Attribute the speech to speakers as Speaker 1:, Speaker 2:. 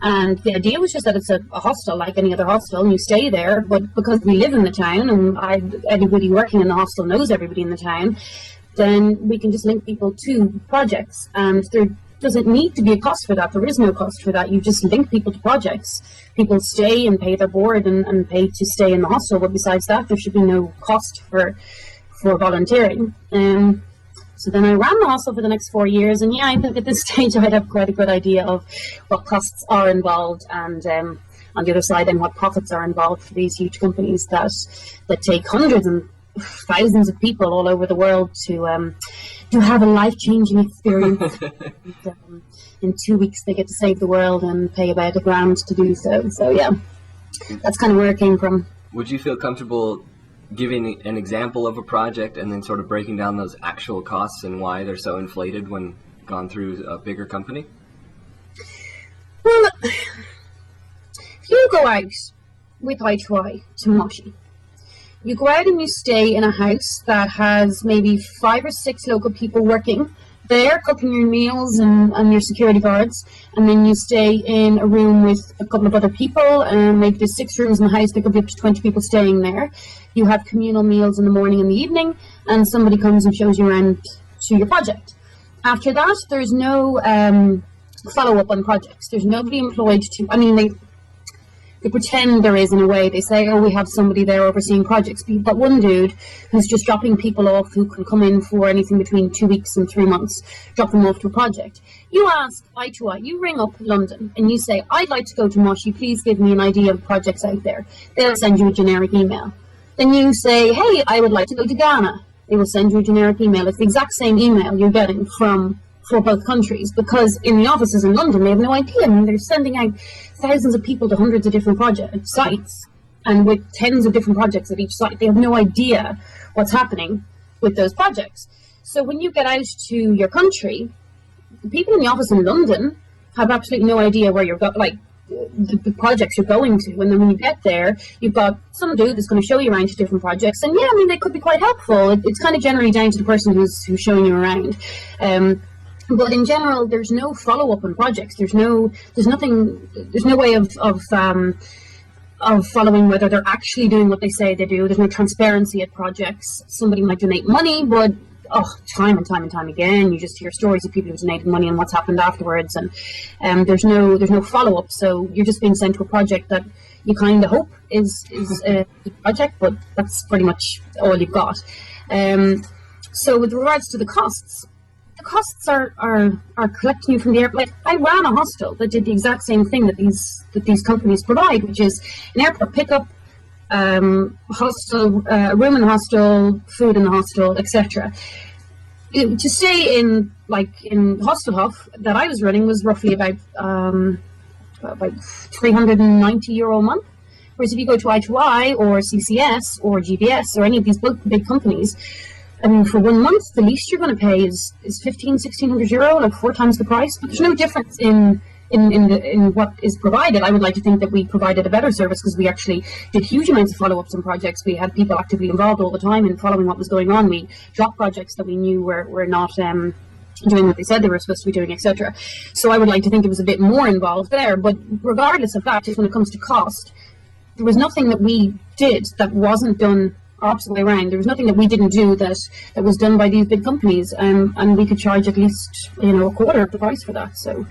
Speaker 1: And the idea was just that it's a hostel like any other hostel, and you stay there. But because we live in the town, and everybody working in the hostel knows everybody in the town, then we can just link people to projects. And there doesn't need to be a cost for that. There is no cost for that. You just link people to projects. People stay and pay their board and pay to stay in the hostel. But besides that, there should be no cost for volunteering. So then I ran the hostel for the next 4 years, and yeah, I think at this stage I'd have quite a good idea of what costs are involved, and on the other side then what profits are involved for these huge companies that take hundreds and thousands of people all over the world to have a life-changing experience. In 2 weeks they get to save the world and pay about $1,000 to do so. So yeah, that's kind of where it came from.
Speaker 2: Would you feel comfortable giving an example of a project and then sort of breaking down those actual costs and why they're so inflated when gone through a bigger company?
Speaker 1: Well, if you go out with I2I to Moshi, you go out and you stay in a house that has maybe 5 or 6 local people working there, cooking your meals and your security guards, and then you stay in a room with a couple of other people, and maybe there's 6 rooms in the house, there could be up to 20 people staying there. You have communal meals in the morning and the evening, and somebody comes and shows you around to your project. After that, there's no follow-up on projects. There's nobody employed to, they pretend there is in a way. They say, oh, we have somebody there overseeing projects. But you've got one dude who's just dropping people off who can come in for anything between 2 weeks and 3 months, drop them off to a project. You ask I2I, you ring up London and you say, I'd like to go to Moshi, please give me an idea of projects out there. They'll send you a generic email. Then you say, hey, I would like to go to Ghana. They will send you a generic email. It's the exact same email you're getting for both countries, because in the offices in London, they have no idea. They're sending out thousands of people to hundreds of different sites, and with tens of different projects at each site. They have no idea what's happening with those projects. So when you get out to your country, the people in the office in London have absolutely no idea where you're going, the projects you're going to. And then when you get there, you've got some dude that's going to show you around to different projects. And yeah, they could be quite helpful. It's kind of generally down to the person who's showing you around. But in general, there's no follow-up on projects. There's no way of following whether they're actually doing what they say they do. There's no transparency at projects. Somebody might donate money, but time and time again, you just hear stories of people who donated money and what's happened afterwards, and there's no follow-up. So you're just being sent to a project that you kind of hope is a project, but that's pretty much all you've got. So with regards to the costs are collecting you from the airport. I ran a hostel that did the exact same thing that these companies provide, which is an airport pickup, hostel, room in the hostel, food in the hostel, etc. To stay in Hostelhof that I was running was roughly about €390 a month. Whereas if you go to I2I or CCS or GBS or any of these big companies, for 1 month, the least you're going to pay is €1,500–1,600, like 4 times the price. But there's no difference in what is provided. I would like to think that we provided a better service because we actually did huge amounts of follow-ups on projects. We had people actively involved all the time in following what was going on. We dropped projects that we knew were not doing what they said they were supposed to be doing, etc. So I would like to think it was a bit more involved there. But regardless of that, just when it comes to cost, there was nothing that we did that wasn't done opposite way around. There was nothing that we didn't do that was done by these big companies, and we could charge at least a quarter of the price for that. So